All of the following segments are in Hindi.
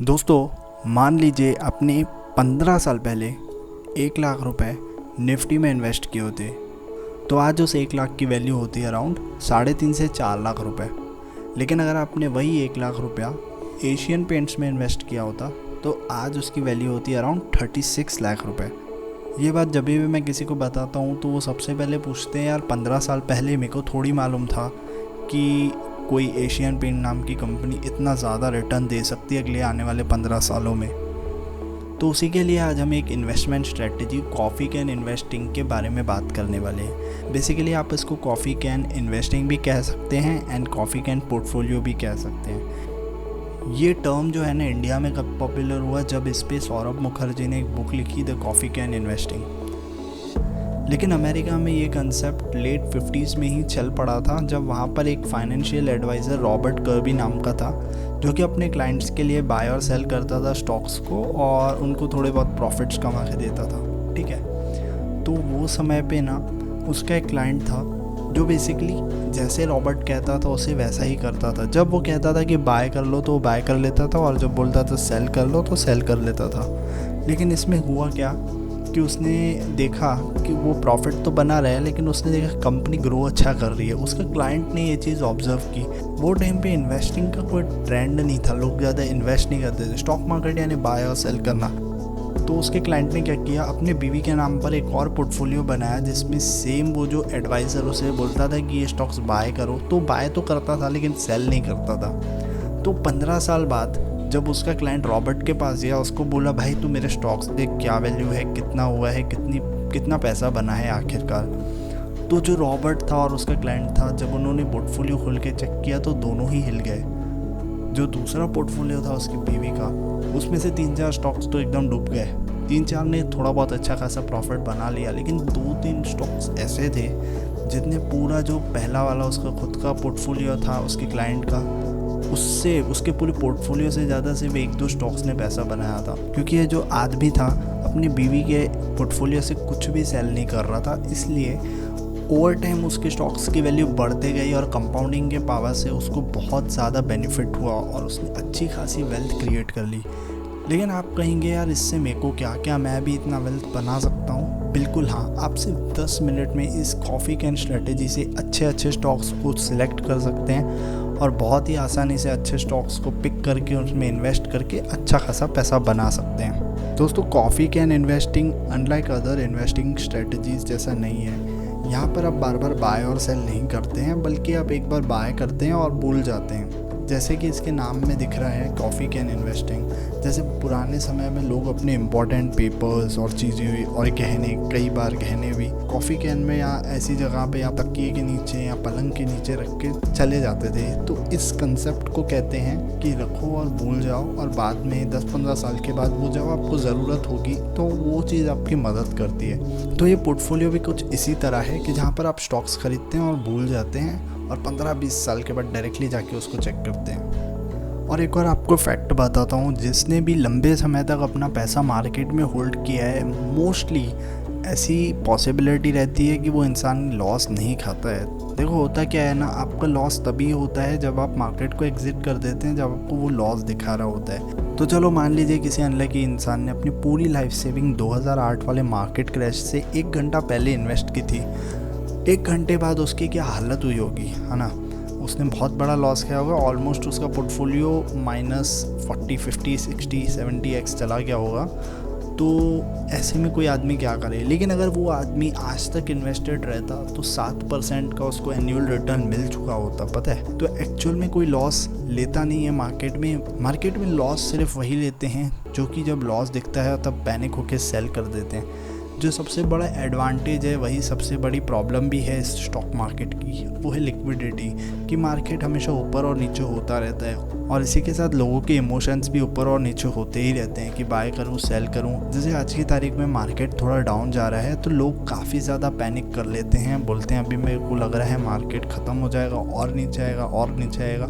दोस्तों मान लीजिए आपने 15 साल पहले 1 लाख रुपए निफ्टी में इन्वेस्ट किए होते तो आज उस 1 लाख की वैल्यू होती है अराउंड 3.5 से 4 लाख रुपए। लेकिन अगर आपने वही 1 लाख रुपया एशियन पेंट्स में इन्वेस्ट किया होता तो आज उसकी वैल्यू होती है अराउंड 36 लाख रुपए। ये बात जब भी मैं किसी को बताता हूँ तो वो सबसे पहले पूछते हैं, यार 15 साल पहले मेरे को थोड़ी मालूम था कि कोई एशियन पेंट नाम की कंपनी इतना ज़्यादा रिटर्न दे सकती है अगले आने वाले 15 सालों में। तो उसी के लिए आज हम एक investment strategy coffee can investing के बारे में बात करने वाले हैं। बेसिकली आप इसको कॉफ़ी कैन इन्वेस्टिंग भी कह सकते हैं एंड कॉफ़ी कैन पोर्टफोलियो भी कह सकते हैं। ये टर्म जो है ना इंडिया में कब पॉपुलर हुआ, जब इस पे सौरभ मुखर्जी ने एक बुक लिखी द कॉफ़ी कैन इन्वेस्टिंग। लेकिन अमेरिका में ये कंसेप्ट लेट 50s में ही चल पड़ा था, जब वहाँ पर एक फाइनेंशियल एडवाइज़र रॉबर्ट कर्बी नाम का था जो कि अपने क्लाइंट्स के लिए बाय और सेल करता था स्टॉक्स को और उनको थोड़े बहुत प्रॉफिट्स कमा के देता था। ठीक है, तो वो समय पे ना उसका एक क्लाइंट था जो बेसिकली जैसे रॉबर्ट कहता था उसे वैसा ही करता था। जब वो कहता था कि बाय कर लो तो वो बाय कर लेता था और जब बोलता था सेल कर लो तो सेल कर लेता था। लेकिन इसमें हुआ क्या कि उसने देखा कि वो प्रॉफिट तो बना रहा है लेकिन उसने देखा कंपनी ग्रो अच्छा कर रही है। उसका क्लाइंट ने ये चीज़ ऑब्जर्व की। वो टाइम पे इन्वेस्टिंग का कोई ट्रेंड नहीं था, लोग ज़्यादा इन्वेस्ट नहीं करते थे, स्टॉक मार्केट यानी बाय और सेल करना। तो उसके क्लाइंट ने क्या किया, अपने बीवी के नाम पर एक और पोर्टफोलियो बनाया जिसमें सेम वो जो एडवाइज़र उसे बोलता था कि ये स्टॉक्स बाय करो तो बाय तो करता था लेकिन सेल नहीं करता था। तो 15 साल बाद जब उसका क्लाइंट रॉबर्ट के पास गया, उसको बोला भाई तू मेरे स्टॉक्स देख क्या वैल्यू है, कितना हुआ है, कितना पैसा बना है आखिरकार। तो जो रॉबर्ट था और उसका क्लाइंट था, जब उन्होंने पोर्टफोलियो खोल के चेक किया तो दोनों ही हिल गए। जो दूसरा पोर्टफोलियो था उसकी बीवी का, उसमें से 3-4 स्टॉक्स तो एकदम डूब गए। 3-4 ने थोड़ा बहुत अच्छा खासा प्रॉफिट बना लिया, लेकिन 2-3 स्टॉक्स ऐसे थे जितने पूरा जो पहला वाला उसका खुद का पोर्टफोलियो था उसके क्लाइंट का, उससे उसके पूरे पोर्टफोलियो से ज़्यादा सिर्फ 1-2 स्टॉक्स ने पैसा बनाया था। क्योंकि ये जो आदमी था अपनी बीवी के पोर्टफोलियो से कुछ भी सेल नहीं कर रहा था, इसलिए ओवर टाइम उसके स्टॉक्स की वैल्यू बढ़ते गई और कंपाउंडिंग के पावर से उसको बहुत ज़्यादा बेनिफिट हुआ और उसने अच्छी खासी वेल्थ क्रिएट कर ली। लेकिन आप कहेंगे यार इससे मेरे को क्या मैं भी इतना वेल्थ बना सकता हूँ? बिल्कुल हाँ, आप सिर्फ 10 मिनट में इस कॉफ़ी कैन स्ट्रेटजी से अच्छे स्टॉक्स को सिलेक्ट कर सकते हैं और बहुत ही आसानी से अच्छे स्टॉक्स को पिक करके उसमें इन्वेस्ट करके अच्छा खासा पैसा बना सकते हैं। दोस्तों coffee can investing unlike other investing strategies जैसा नहीं है। यहाँ पर आप बार बार बाय और सेल नहीं करते हैं, बल्कि आप एक बार बाय करते हैं और भूल जाते हैं। जैसे कि इसके नाम में दिख रहा है कॉफ़ी कैन इन्वेस्टिंग, जैसे पुराने समय में लोग अपने इम्पोर्टेंट पेपर्स और चीज़ें और गहने, कई बार गहने भी कॉफ़ी कैन में या ऐसी जगह पे या तकिए के नीचे या पलंग के नीचे रख के चले जाते थे। तो इस कंसेप्ट को कहते हैं कि रखो और भूल जाओ और बाद में 10-15 साल के बाद वो जब आपको ज़रूरत होगी तो वो चीज़ आपकी मदद करती है। तो ये पोर्टफोलियो भी कुछ इसी तरह है कि जहाँ पर आप स्टॉक्स खरीदते हैं और भूल जाते हैं और 15-20 साल के बाद डायरेक्टली जाके उसको चेक करते हैं। और एक और आपको फैक्ट बताता हूँ, जिसने भी लंबे समय तक अपना पैसा मार्केट में होल्ड किया है, मोस्टली ऐसी पॉसिबिलिटी रहती है कि वो इंसान लॉस नहीं खाता है। देखो होता क्या है ना, आपका लॉस तभी होता है जब आप मार्केट को एग्जिट कर देते हैं, जब आपको वो लॉस दिखा रहा होता है। तो चलो मान लीजिए किसी अनलकी इंसान ने अपनी पूरी लाइफ सेविंग 2008 वाले मार्केट क्रैश से 1 घंटा पहले इन्वेस्ट की थी। 1 घंटे बाद उसकी क्या हालत हुई होगी, है ना? उसने बहुत बड़ा लॉस किया होगा, ऑलमोस्ट उसका पोर्टफोलियो -40, 50, 60, 70x चला गया होगा। तो ऐसे में कोई आदमी क्या करे? लेकिन अगर वो आदमी आज तक इन्वेस्टेड रहता तो 7% का उसको एनुअल रिटर्न मिल चुका होता, पता है। तो एक्चुअल में कोई लॉस लेता नहीं है मार्केट में लॉस सिर्फ वही लेते हैं जो कि जब लॉस दिखता है तब पैनिक होकर सेल कर देते हैं। जो सबसे बड़ा एडवांटेज है वही सबसे बड़ी प्रॉब्लम भी है इस स्टॉक मार्केट की, वो है लिक्विडिटी कि मार्केट हमेशा ऊपर और नीचे होता रहता है और इसी के साथ लोगों के इमोशंस भी ऊपर और नीचे होते ही रहते हैं कि बाय करूं सेल करूं। जैसे आज की तारीख में मार्केट थोड़ा डाउन जा रहा है तो लोग काफ़ी ज़्यादा पैनिक कर लेते हैं, बोलते हैं अभी मेरे को लग रहा है मार्केट ख़त्म हो जाएगा और नीचे आएगा और नीचे आएगा,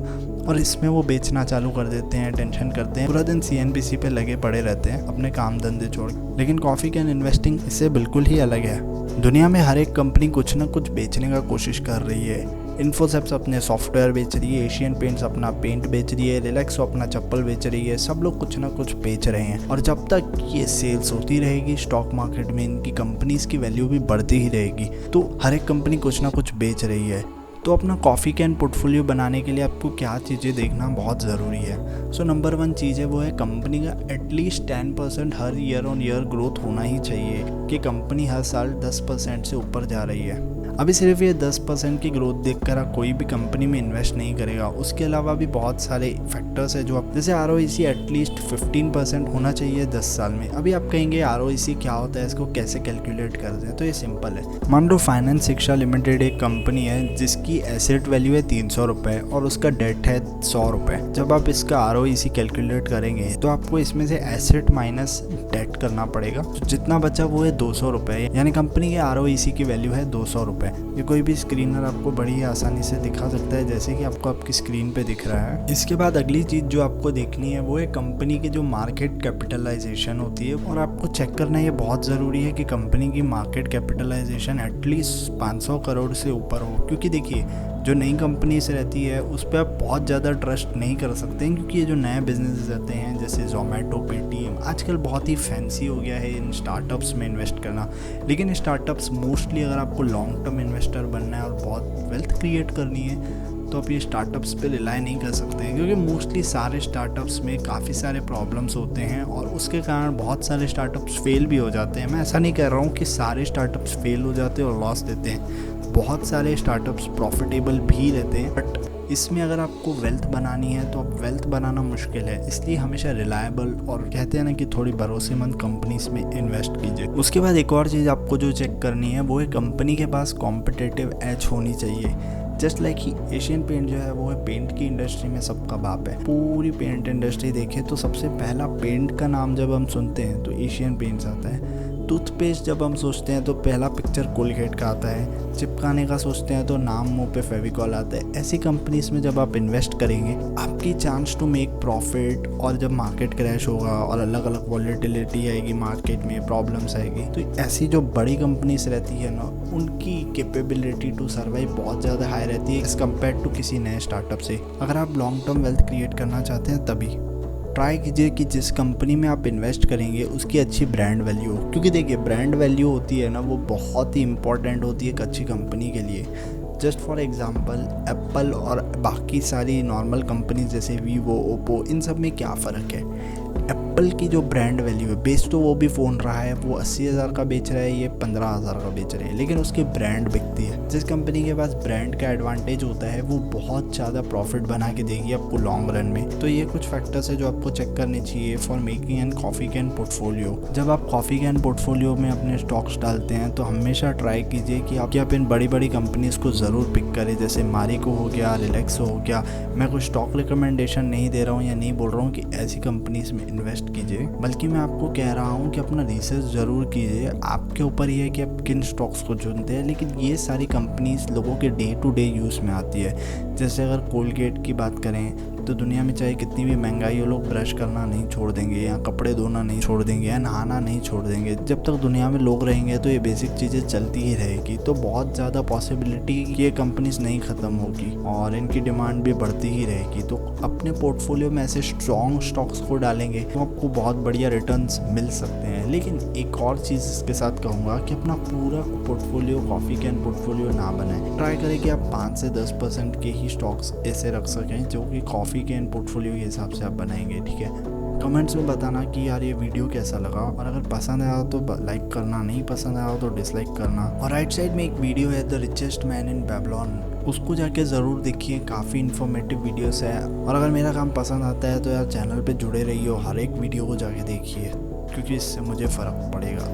और इसमें वो बेचना चालू कर देते हैं, टेंशन करते हैं, पूरा दिन CNBC पे लगे पड़े रहते हैं अपने काम धंधे छोड़। लेकिन कॉफ़ी कैन इन्वेस्टिंग इससे बिल्कुल ही अलग है। दुनिया में हर एक कंपनी कुछ ना कुछ बेचने का कोशिश कर रही है। इन्फोसेप्स अपने सॉफ्टवेयर बेच रही है, एशियन पेंट्स अपना पेंट बेच रही है, रिलैक्सो अपना चप्पल बेच रही है। सब लोग कुछ ना कुछ बेच रहे हैं और जब तक ये सेल्स होती रहेगी स्टॉक मार्केट में इनकी कंपनीज की वैल्यू भी बढ़ती ही रहेगी। तो हर एक कंपनी कुछ ना कुछ बेच रही है। तो अपना कॉफ़ी कैन पोर्टफोलियो बनाने के लिए आपको क्या चीज़ें देखना बहुत ज़रूरी है। सो नंबर 1 चीज़ है वो है कंपनी का at least 10% her year on year growth होना ही चाहिए कि कंपनी हर साल 10% से ऊपर जा रही है। अभी सिर्फ ये 10% की ग्रोथ देखकर आप कोई भी कंपनी में इन्वेस्ट नहीं करेगा। उसके अलावा भी बहुत सारे फैक्टर्स है जो आप जैसे ROIC एटलीस्ट 15% होना चाहिए 10 साल में। अभी आप कहेंगे ROIC क्या होता है, इसको कैसे कैलकुलेट करते हैं? तो ये सिंपल है। मान लो फाइनेंस शिक्षा लिमिटेड एक कंपनी है जिसकी एसेट वैल्यू है 300 रुपये और उसका डेट है 100 रुपये। जब आप इसका ROIC कैलकुलेट करेंगे तो आपको इसमें से एसेट माइनस डेट करना पड़ेगा, तो जितना बचा वो है 200 रुपये, यानी कंपनी के ROIC की वैल्यू है 200 रुपये। ये कोई भी स्क्रीनर आपको बड़ी आसानी से दिखा सकता है जैसे कि आपको आपकी स्क्रीन पे दिख रहा है। इसके बाद अगली चीज़ जो आपको देखनी है वो है कंपनी की जो मार्केट कैपिटलाइजेशन होती है और आपको चेक करना ये बहुत ज़रूरी है कि कंपनी की मार्केट कैपिटलाइजेशन एटलीस्ट 500 करोड़ से ऊपर हो। क्योंकि देखिए जो नई कंपनीज रहती है उस पर आप बहुत ज़्यादा ट्रस्ट नहीं कर सकते हैं, क्योंकि ये जो नए बिजनेस रहते हैं जैसे जोमेटो, पेटीएम, आजकल बहुत ही फैंसी हो गया है इन स्टार्टअप्स में इन्वेस्ट करना। लेकिन स्टार्टअप्स मोस्टली अगर आपको लॉन्ग टर्म इन्वेस्टर बनना है और बहुत वेल्थ क्रिएट करनी है तो आप ये स्टार्टअप्स पे रिलाई नहीं कर सकते हैं, क्योंकि मोस्टली सारे स्टार्टअप्स में काफ़ी सारे प्रॉब्लम्स होते हैं और उसके कारण बहुत सारे स्टार्टअप्स फेल भी हो जाते हैं। मैं ऐसा नहीं कह रहा हूँ कि सारे स्टार्टअप्स फेल हो जाते हैं और लॉस देते हैं, बहुत सारे स्टार्टअप्स प्रॉफिटेबल भी रहते हैं। बट इसमें अगर आपको वेल्थ बनानी है तो अब वेल्थ बनाना मुश्किल है, इसलिए हमेशा रिलायबल और कहते हैं ना कि थोड़ी भरोसेमंद कंपनीज में इन्वेस्ट कीजिए। उसके बाद एक और चीज़ आपको जो चेक करनी है वो है कंपनी के पास कॉम्पिटिटिव एज होनी चाहिए। जस्ट लाइक ही एशियन पेंट जो है वो है पेंट की इंडस्ट्री में सबका बाप है। पूरी पेंट इंडस्ट्री देखें तो सबसे पहला पेंट का नाम जब हम सुनते हैं तो एशियन पेंट्स आता है। टूथपेस्ट जब हम सोचते हैं तो पहला पिक्चर कोलगेट का आता है। चिपकाने का सोचते हैं तो नाम मुंह पे फेविकॉल आता है। ऐसी कंपनीज में जब आप इन्वेस्ट करेंगे आपकी चांस टू मेक प्रॉफिट, और जब मार्केट क्रैश होगा और अलग अलग वॉलेटिलिटी आएगी मार्केट में, प्रॉब्लम्स आएगी, तो ऐसी जो बड़ी कंपनीज रहती है ना उनकी कैपेबिलिटी टू सर्वाइव बहुत ज़्यादा हाई रहती है एज़ कम्पेयर टू किसी नए स्टार्टअप से। अगर आप लॉन्ग टर्म वेल्थ क्रिएट करना चाहते हैं तभी ट्राई कीजिए कि जिस कंपनी में आप इन्वेस्ट करेंगे उसकी अच्छी ब्रांड वैल्यू हो, क्योंकि देखिए ब्रांड वैल्यू होती है ना वो बहुत ही इंपॉर्टेंट होती है एक अच्छी कंपनी के लिए। जस्ट फॉर एग्जांपल एप्पल और बाकी सारी नॉर्मल कंपनीज जैसे वीवो, ओप्पो, इन सब में क्या फ़र्क है? एप्पल की जो ब्रांड वैल्यू है, बेच तो वो भी फ़ोन रहा है, वो 80,000 का बेच रहा है, ये 15,000 का बेच रहे हैं, लेकिन उसकी ब्रांड बिकती है। जिस कंपनी के पास ब्रांड का एडवांटेज होता है वो बहुत ज़्यादा प्रॉफिट बना के देगी आपको लॉन्ग रन में। तो ये कुछ फैक्टर्स है जो आपको चेक करने चाहिए for making an coffee can portfolio. जब आप कॉफ़ी कैन पोर्टफोलियो में अपने स्टॉक्स डालते हैं तो हमेशा ट्राई कीजिए कि आप इन बड़ी बड़ी कंपनीज़ को ज़रूर पिक करें, जैसे मारिको हो गया, रिलैक्सो हो गया। मैं कोई स्टॉक रिकमेंडेशन नहीं दे रहा हूँ या नहीं बोल रहा हूँ कि ऐसी कंपनीज़ में इन्वेस्ट कीजिए, बल्कि मैं आपको कह रहा हूँ कि अपना रिसर्च ज़रूर कीजिए। आपके ऊपर ये है कि आप किन स्टॉक्स को चुनते हैं, लेकिन ये सारी कंपनीज लोगों के डे टू डे यूज़ में आती है। जैसे अगर कोलगेट की बात करें तो दुनिया में चाहे कितनी भी महंगाई हो, लोग ब्रश करना नहीं छोड़ देंगे या कपड़े धोना नहीं छोड़ देंगे या नहाना नहीं छोड़ देंगे। जब तक दुनिया में लोग रहेंगे तो ये बेसिक चीज़ें चलती ही रहेगी। तो बहुत ज़्यादा पॉसिबिलिटी ये कंपनीज नहीं ख़त्म होगी और इनकी डिमांड भी बढ़ती ही रहेगी। तो अपने पोर्टफोलियो में ऐसे स्ट्रॉन्ग स्टॉक्स को डालेंगे तो आपको बहुत बढ़िया रिटर्न्स मिल सकते हैं। लेकिन एक और चीज़ इसके साथ कहूँगा कि अपना पूरा पोर्टफोलियो कॉफ़ी कैन पोर्टफोलियो ना बनाएं। ट्राई करें कि आप 5 से 10% के ही स्टॉक्स ऐसे रख सकें जो कि कॉफ़ी कैन पोर्टफोलियो के हिसाब से आप बनाएंगे। ठीक है, कमेंट्स में बताना कि यार ये वीडियो कैसा लगा, और अगर पसंद आया तो लाइक करना, नहीं पसंद आया तो डिसलाइक करना। और राइट साइड में एक वीडियो है the richest man in Babylon, उसको जाके ज़रूर देखिए, काफ़ी इन्फॉर्मेटिव वीडियोस है। और अगर मेरा काम पसंद आता है तो यार चैनल पे जुड़े रहिए, हर एक वीडियो को जाके देखिए, क्योंकि इससे मुझे फ़र्क पड़ेगा।